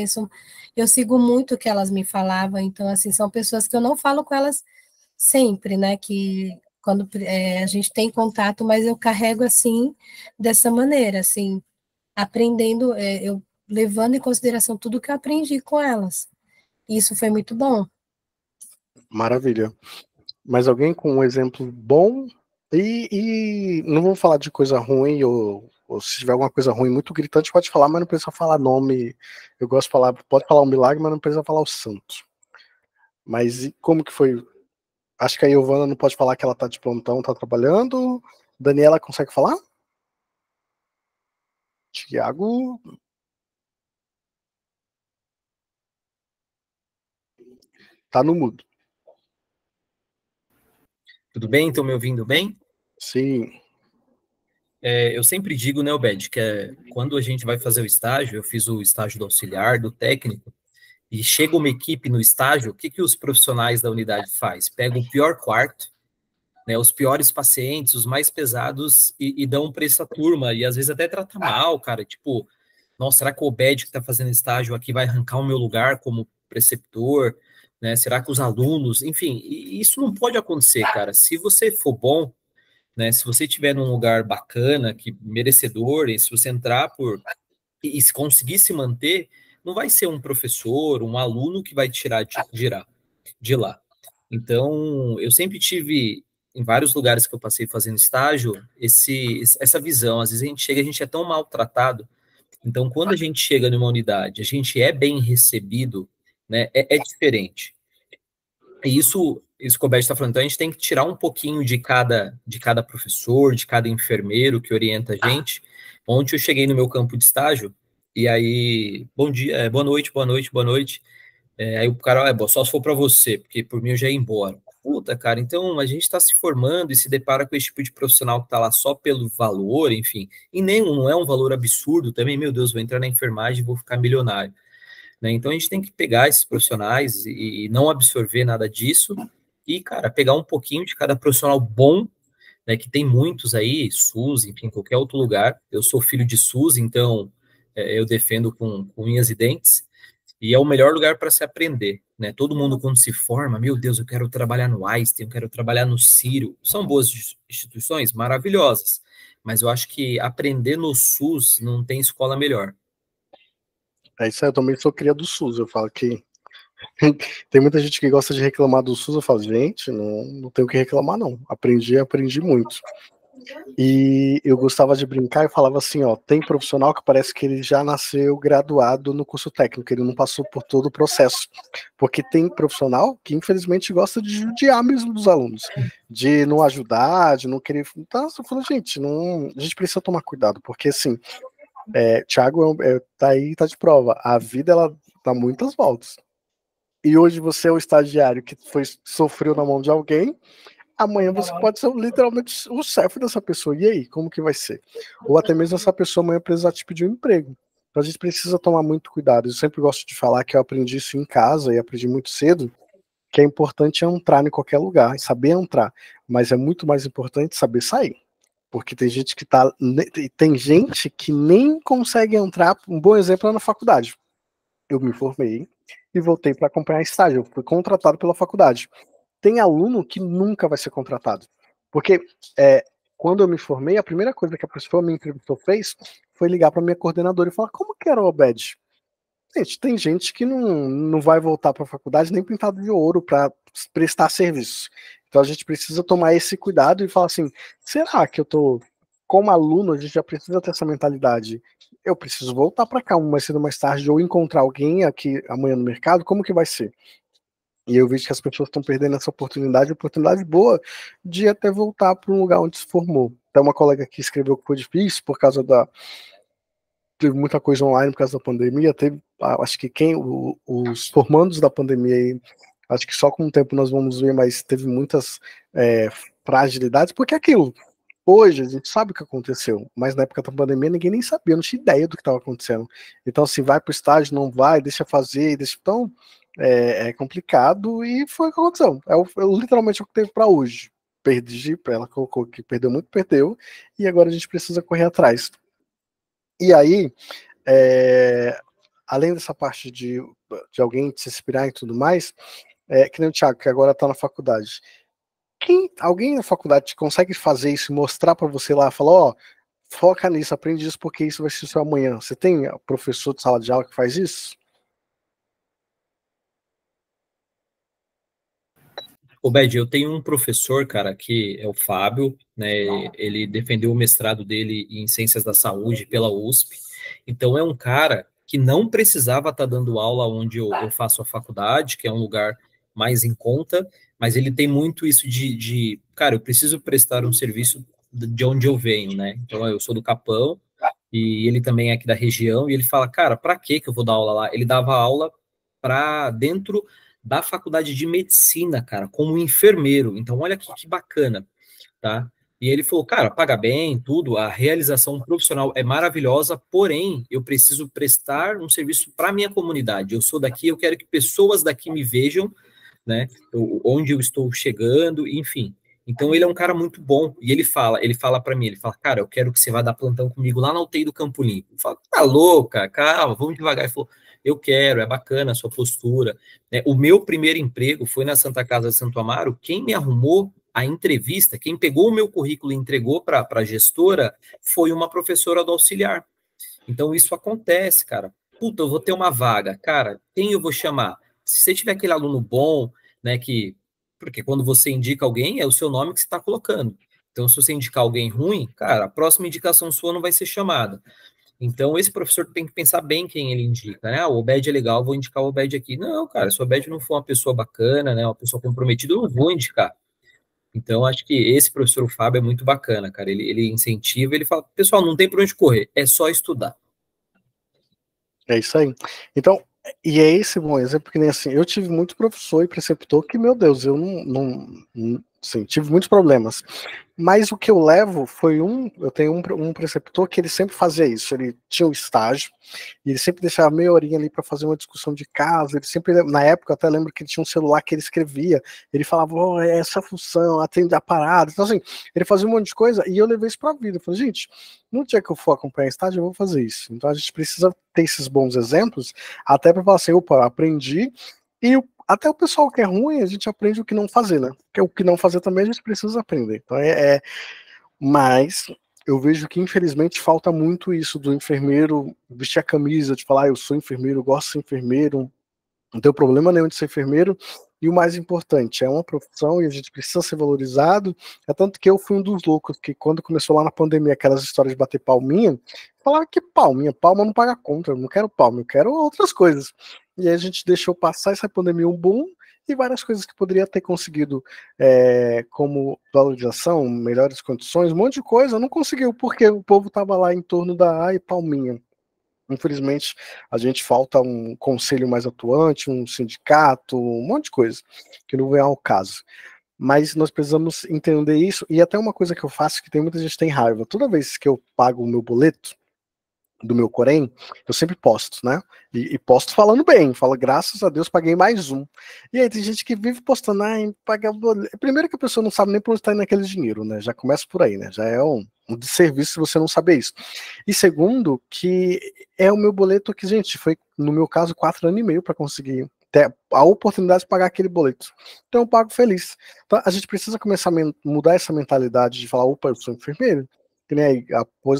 eu sigo muito o que elas me falavam, então, assim, são pessoas que eu não falo com elas sempre, né, que quando a gente tem contato, mas eu carrego, assim, dessa maneira, assim, aprendendo, eu levando em consideração tudo que eu aprendi com elas. Isso foi muito bom.
Maravilha. Mas alguém com um exemplo bom e não vou falar de coisa ruim ou se tiver alguma coisa ruim muito gritante pode falar, mas não precisa falar nome. Eu gosto de falar, pode falar um milagre, mas não precisa falar o santo. Mas e como que foi? Acho que a Giovana não pode falar que ela tá de plantão, tá trabalhando. Daniela consegue falar? Tiago tá no mudo.
Tudo bem? Estão me ouvindo bem?
Sim.
Eu sempre digo, né, Obed, que quando a gente vai fazer o estágio, eu fiz o estágio do auxiliar, do técnico, e chega uma equipe no estágio, o que que os profissionais da unidade faz? Pegam o pior quarto, né, os piores pacientes, os mais pesados, e dão para essa turma, e às vezes até trata mal, cara, tipo, nossa, será que o Obed que está fazendo estágio aqui vai arrancar o meu lugar como preceptor, né, será que os alunos, enfim, isso não pode acontecer, cara, se você for bom, né? Se você estiver num lugar bacana, que merecedor, e se você entrar e se conseguir se manter, não vai ser um professor, um aluno que vai tirar de lá. Então, eu sempre tive em vários lugares que eu passei fazendo estágio, essa visão. Às vezes a gente chega, a gente é tão maltratado. Então, quando a gente chega numa unidade, a gente é bem recebido, né? É diferente. E isso que o Roberto está falando, então a gente tem que tirar um pouquinho de cada professor, de cada enfermeiro que orienta a gente. Ontem eu cheguei no meu campo de estágio, e aí, bom dia, boa noite, boa noite, boa noite. Aí o cara, só se for para você, porque por mim eu já ia embora. Puta, cara, então a gente está se formando e se depara com esse tipo de profissional que está lá só pelo valor, enfim, e nem não é um valor absurdo também, meu Deus, vou entrar na enfermagem e vou ficar milionário. Né? Então a gente tem que pegar esses profissionais e não absorver nada disso e, cara, pegar um pouquinho de cada profissional bom, né, que tem muitos aí, SUS, enfim, qualquer outro lugar. Eu sou filho de SUS, então eu defendo com unhas e dentes, e é o melhor lugar para se aprender. Né? Todo mundo, quando se forma, meu Deus, eu quero trabalhar no Einstein, eu quero trabalhar no Ciro. São boas instituições, maravilhosas, mas eu acho que aprender no SUS não tem escola melhor.
É isso aí, eu também sou cria do SUS. Eu falo que tem muita gente que gosta de reclamar do SUS. Eu falo, gente, não tenho o que reclamar, não. Aprendi muito. E eu gostava de brincar e falava assim, ó, tem profissional que parece que ele já nasceu graduado no curso técnico, ele não passou por todo o processo. Porque tem profissional que infelizmente gosta de judiar mesmo dos alunos, de não ajudar, de não querer. Então, eu falo, gente, a gente precisa tomar cuidado, porque assim, Thiago tá aí, tá de prova. A vida, ela dá muitas voltas. E hoje você é o estagiário que sofreu na mão de alguém, amanhã você pode ser literalmente o chefe dessa pessoa. E aí, como que vai ser? Ou até mesmo essa pessoa amanhã precisar te pedir um emprego. Então a gente precisa tomar muito cuidado. Eu sempre gosto de falar que eu aprendi isso em casa e aprendi muito cedo, que é importante entrar em qualquer lugar, e saber entrar. Mas é muito mais importante saber sair. Porque tem gente que nem consegue entrar. Um bom exemplo é na faculdade. Eu me formei e voltei para acompanhar estágio. Eu fui contratado pela faculdade. Tem aluno que nunca vai ser contratado. Porque quando eu me formei, a primeira coisa que a pessoa me entrevistou fez foi ligar para minha coordenadora e falar como que era o Obed. Gente, tem gente que não vai voltar para a faculdade nem pintado de ouro para prestar serviço. Então a gente precisa tomar esse cuidado e falar assim, será que eu estou como aluno, a gente já precisa ter essa mentalidade. Eu preciso voltar para cá mais cedo ou mais tarde, ou encontrar alguém aqui amanhã no mercado, como que vai ser? E eu vejo que as pessoas estão perdendo essa oportunidade boa de até voltar para um lugar onde se formou. Tem uma colega que escreveu que foi difícil por causa teve muita coisa online por causa da pandemia, teve, acho que os formandos da pandemia aí, acho que só com o tempo nós vamos ver, mas teve muitas fragilidades, porque é aquilo, hoje a gente sabe o que aconteceu, mas na época da pandemia ninguém nem sabia, não tinha ideia do que estava acontecendo. Então, assim, vai para o estágio, não vai, deixa fazer, deixa. Então, é complicado e foi o que aconteceu. Literalmente o que teve para hoje. Perdi, ela colocou que perdeu muito, perdeu, e agora a gente precisa correr atrás. E aí, além dessa parte de alguém se inspirar e tudo mais, que nem o Thiago, que agora está na faculdade. Alguém na faculdade consegue fazer isso, mostrar para você lá, falar, ó, foca nisso, aprende isso, porque isso vai ser seu amanhã. Você tem professor de sala de aula que faz isso?
Ô, Bed, eu tenho um professor, cara, que é o Fábio, né? Ele defendeu o mestrado dele em Ciências da Saúde pela USP. Então, é um cara que não precisava estar dando aula onde eu faço a faculdade, que é um lugar mais em conta, mas ele tem muito isso cara, eu preciso prestar um serviço de onde eu venho, né? Então, eu sou do Capão, e ele também é aqui da região, e ele fala, cara, para que eu vou dar aula lá? Ele dava aula para dentro da faculdade de medicina, cara, como enfermeiro. Então, olha que bacana, tá? E ele falou, cara, paga bem, tudo, a realização profissional é maravilhosa, porém, eu preciso prestar um serviço para minha comunidade. Eu sou daqui, eu quero que pessoas daqui me vejam, né? Onde eu estou chegando, enfim. Então ele é um cara muito bom e ele fala para mim, ele fala, cara, eu quero que você vá dar plantão comigo lá na UTI do Campo Limpo. Eu falo, tá louca, calma, vamos devagar. Ele falou, eu quero, é bacana a sua postura. O meu primeiro emprego foi na Santa Casa de Santo Amaro. Quem me arrumou a entrevista, quem pegou o meu currículo e entregou para a gestora foi uma professora do auxiliar. Então isso acontece, cara. Puta, eu vou ter uma vaga, cara, quem eu vou chamar? Se você tiver aquele aluno bom, né, porque quando você indica alguém, é o seu nome que você está colocando. Então, se você indicar alguém ruim, cara, a próxima indicação sua não vai ser chamada. Então, esse professor tem que pensar bem quem ele indica, né? O Obed é legal, vou indicar o Obed aqui. Não, cara, se o Obed não for uma pessoa bacana, né, uma pessoa comprometida, eu não vou indicar. Então, acho que esse professor o Fábio é muito bacana, cara. Ele incentiva, ele fala, pessoal, não tem por onde correr, é só estudar.
É isso aí. Então, e é esse bom exemplo, porque nem assim, eu tive muito professor e preceptor que, meu Deus, eu não sim, tive muitos problemas. Mas o que eu levo foi eu tenho um preceptor que ele sempre fazia isso, ele tinha um estágio, e ele sempre deixava meia horinha ali para fazer uma discussão de caso, ele sempre, na época, eu até lembro que ele tinha um celular que ele escrevia, ele falava, oh, é essa função, atende a parada, então assim, ele fazia um monte de coisa, e eu levei isso para a vida, eu falei, gente, no dia que eu for acompanhar estágio, eu vou fazer isso, então a gente precisa ter esses bons exemplos, até para falar assim, opa, aprendi, e até o pessoal que é ruim, a gente aprende o que não fazer, né? Porque o que não fazer também a gente precisa aprender. Então mas eu vejo que infelizmente falta muito isso do enfermeiro vestir a camisa, de falar, eu sou enfermeiro, eu gosto de ser enfermeiro, não tenho problema nenhum de ser enfermeiro. E o mais importante, é uma profissão e a gente precisa ser valorizado. É tanto que eu fui um dos loucos que quando começou lá na pandemia aquelas histórias de bater palminha, falava que palminha, palma não paga conta, eu não quero palma, eu quero outras coisas. E aí a gente deixou passar essa pandemia um boom e várias coisas que poderia ter conseguido como valorização, melhores condições, um monte de coisa, não conseguiu, porque o povo estava lá em torno da palminha. Infelizmente, a gente falta um conselho mais atuante, um sindicato, um monte de coisa, que não vem ao caso. Mas nós precisamos entender isso, e até uma coisa que eu faço que tem muita gente que tem raiva. Toda vez que eu pago o meu boleto do meu Corém, eu sempre posto, né? E posto falando bem, falo, graças a Deus paguei mais um. E aí tem gente que vive postando, pagar boleto. Primeiro que a pessoa não sabe nem por onde está indo aquele dinheiro, né? Já começa por aí, né? Já é um desserviço se você não saber isso. E segundo, que é o meu boleto que, gente, foi, no meu caso, 4 anos e meio para conseguir ter a oportunidade de pagar aquele boleto. Então eu pago feliz. Então a gente precisa começar a mudar essa mentalidade de falar, opa, eu sou enfermeiro, que nem aí,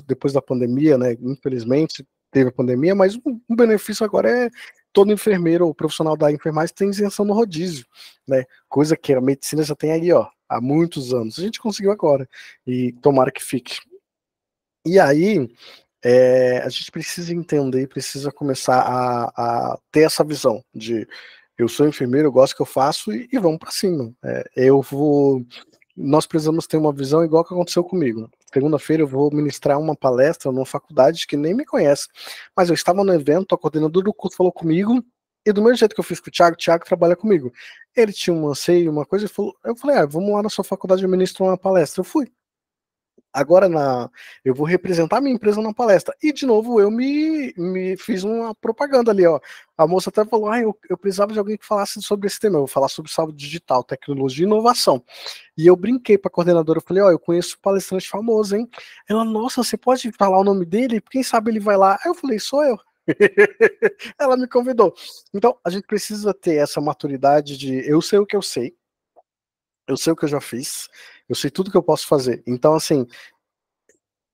depois da pandemia, né? Infelizmente teve a pandemia, mas um benefício agora é todo enfermeiro ou profissional da enfermagem tem isenção no rodízio, né? Coisa que a medicina já tem aí, ó, há muitos anos. A gente conseguiu agora e tomara que fique. E aí, a gente precisa entender, precisa começar a ter essa visão de eu sou enfermeiro, eu gosto do que eu faço e vamos para cima. Nós precisamos ter uma visão igual que aconteceu comigo. Segunda-feira eu vou ministrar uma palestra numa faculdade que nem me conhece, mas eu estava no evento, a coordenadora do curso falou comigo, e do mesmo jeito que eu fiz com o Thiago trabalha comigo. Ele tinha um anseio, uma coisa, eu falei, vamos lá na sua faculdade, eu ministro uma palestra. Eu fui. Agora eu vou representar a minha empresa na palestra. E, de novo, eu me fiz uma propaganda ali, ó. A moça até falou, eu precisava de alguém que falasse sobre esse tema. Eu vou falar sobre saúde digital, tecnologia e inovação. E eu brinquei para a coordenadora, eu falei, eu conheço um palestrante famoso, hein? Ela, nossa, você pode falar o nome dele? Quem sabe ele vai lá? Aí eu falei, sou eu. Ela me convidou. Então, a gente precisa ter essa maturidade de eu sei o que eu sei o que eu já fiz, eu sei tudo que eu posso fazer. Então, assim,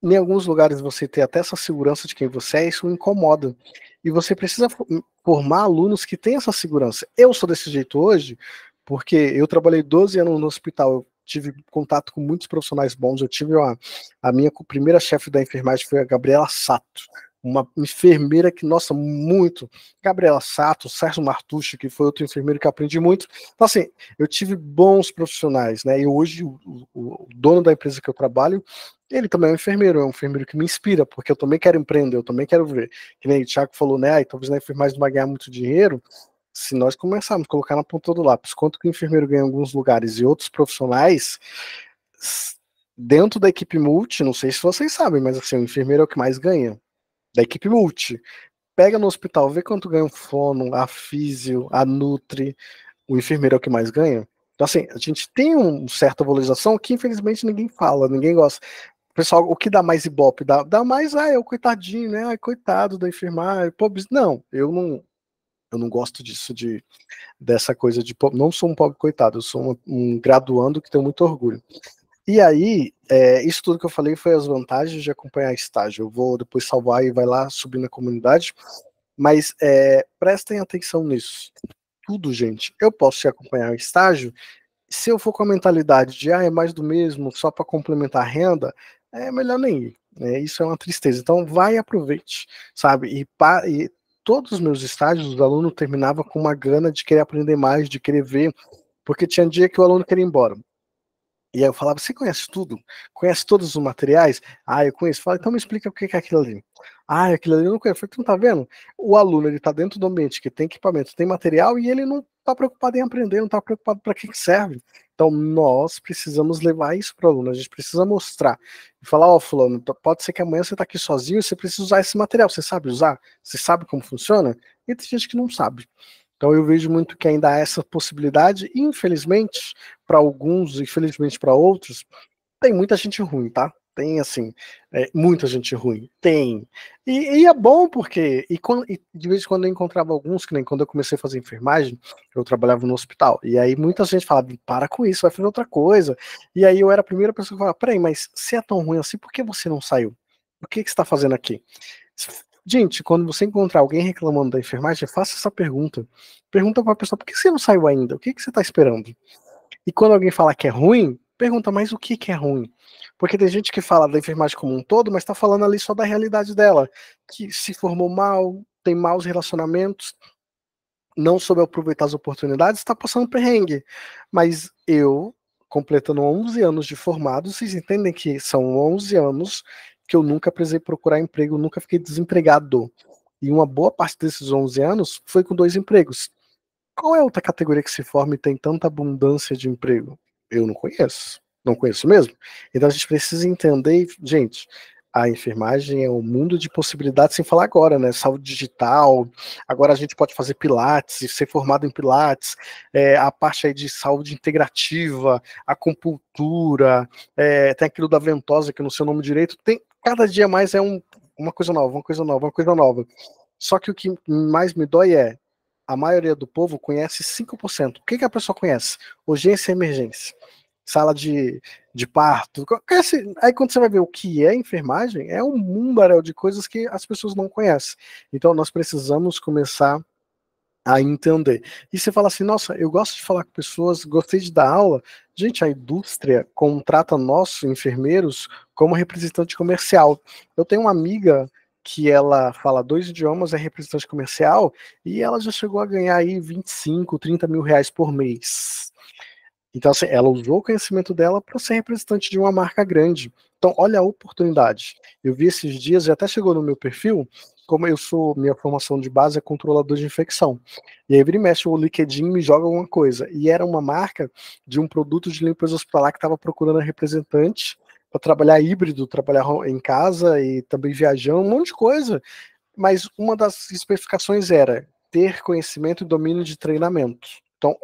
em alguns lugares você ter até essa segurança de quem você é, isso incomoda. E você precisa formar alunos que têm essa segurança. Eu sou desse jeito hoje, porque eu trabalhei 12 anos no hospital, eu tive contato com muitos profissionais bons, eu tive a minha primeira chefe da enfermagem foi a Gabriela Sato, uma enfermeira que, nossa, muito. Gabriela Sato, Sérgio Martucci, que foi outro enfermeiro que aprendi muito. Então, assim, eu tive bons profissionais, né? E hoje, o dono da empresa que eu trabalho, ele também é um enfermeiro que me inspira, porque eu também quero empreender, eu também quero ver. Que nem o Thiago falou, né? Talvez na enfermagem não vai ganhar muito dinheiro. Se nós começarmos a colocar na ponta do lápis quanto que o enfermeiro ganha em alguns lugares e outros profissionais, dentro da equipe multi, não sei se vocês sabem, mas assim, o enfermeiro é o que mais ganha da equipe multi. Pega no hospital, vê quanto ganha o fono, a físio, a nutri, o enfermeiro é o que mais ganha. Então, assim, a gente tem uma certa valorização que, infelizmente, ninguém fala, ninguém gosta. O pessoal, o que dá mais ibope? Dá mais, é o coitadinho, né? Ai, coitado da enfermagem, pobre. Não, eu não gosto disso, dessa coisa de pobre. Não sou um pobre coitado, eu sou um graduando que tenho muito orgulho. E aí, isso tudo que eu falei foi as vantagens de acompanhar estágio. Eu vou depois salvar e vai lá subir na comunidade, mas prestem atenção nisso. Tudo, gente. Eu posso te acompanhar estágio, se eu for com a mentalidade de é mais do mesmo, só para complementar a renda, é melhor nem ir. Isso é uma tristeza. Então, vai e aproveite, sabe? E todos os meus estágios, os alunos terminavam com uma gana de querer aprender mais, de querer ver, porque tinha dia que o aluno queria ir embora. E aí eu falava, você conhece tudo? Conhece todos os materiais? Ah, eu conheço. Fala, então me explica o que é aquilo ali. Ah, aquilo ali eu não conheço. Eu falei, tu não tá vendo? O aluno, ele tá dentro do ambiente que tem equipamento, tem material, e ele não tá preocupado em aprender, não tá preocupado para que serve. Então, nós precisamos levar isso para o aluno, a gente precisa mostrar. E falar, fulano, pode ser que amanhã você tá aqui sozinho e você precisa usar esse material. Você sabe usar? Você sabe como funciona? E tem gente que não sabe. Então eu vejo muito que ainda há essa possibilidade, e infelizmente, para alguns, infelizmente para outros, tem muita gente ruim, tá? Tem, assim, muita gente ruim. Tem. E é bom porque, e de vez em quando eu encontrava alguns, que nem quando eu comecei a fazer enfermagem, eu trabalhava no hospital, e aí muita gente falava, para com isso, vai fazer outra coisa. E aí eu era a primeira pessoa que falava, peraí, mas se é tão ruim assim, por que você não saiu? O que você está fazendo aqui? Gente, quando você encontrar alguém reclamando da enfermagem, faça essa pergunta. Pergunta para a pessoa, por que você não saiu ainda? O que você está esperando? E quando alguém falar que é ruim, pergunta, mas o que é ruim? Porque tem gente que fala da enfermagem como um todo, mas está falando ali só da realidade dela, que se formou mal, tem maus relacionamentos, não soube aproveitar as oportunidades, está passando perrengue. Mas eu, completando 11 anos de formado, vocês entendem que são 11 anos que eu nunca precisei procurar emprego, nunca fiquei desempregado. E uma boa parte desses 11 anos foi com 2 empregos. Qual é outra categoria que se forma e tem tanta abundância de emprego? Eu não conheço. Não conheço mesmo. Então a gente precisa entender, gente, a enfermagem é um mundo de possibilidades, sem falar agora, né? Saúde digital, agora a gente pode fazer pilates, ser formado em pilates, a parte aí de saúde integrativa, acupuntura, tem aquilo da ventosa, que eu não sei o nome direito, tem, cada dia mais é uma coisa nova, uma coisa nova, uma coisa nova. Só que o que mais me dói é, a maioria do povo conhece 5%. O que a pessoa conhece? Urgência e emergência. Sala de parto. Aí quando você vai ver o que é enfermagem, é um mundaréu de coisas que as pessoas não conhecem. Então nós precisamos começar a entender. E você fala assim, nossa, eu gosto de falar com pessoas, gostei de dar aula. Gente, a indústria contrata nós, enfermeiros, como representante comercial. Eu tenho uma amiga que ela fala 2 idiomas, é representante comercial, e ela já chegou a ganhar aí 25, 30 mil reais por mês. Então, assim, ela usou o conhecimento dela para ser representante de uma marca grande. Então, olha a oportunidade. Eu vi esses dias, já até chegou no meu perfil, como minha formação de base é controlador de infecção. E aí, vira e mexe, o LinkedIn me joga alguma coisa. E era uma marca de um produto de limpeza hospitalar que estava procurando representante para trabalhar híbrido, trabalhar em casa e também viajando, um monte de coisa. Mas uma das especificações era ter conhecimento e domínio de treinamento. Então,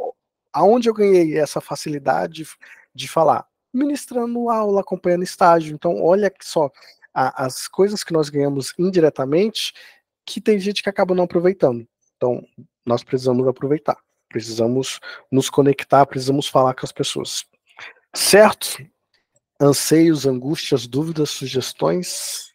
aonde eu ganhei essa facilidade de falar? Ministrando aula, acompanhando estágio. Então, olha só as coisas que nós ganhamos indiretamente, que tem gente que acaba não aproveitando. Então, nós precisamos aproveitar. Precisamos nos conectar, precisamos falar com as pessoas. Certo? Anseios, angústias, dúvidas, sugestões?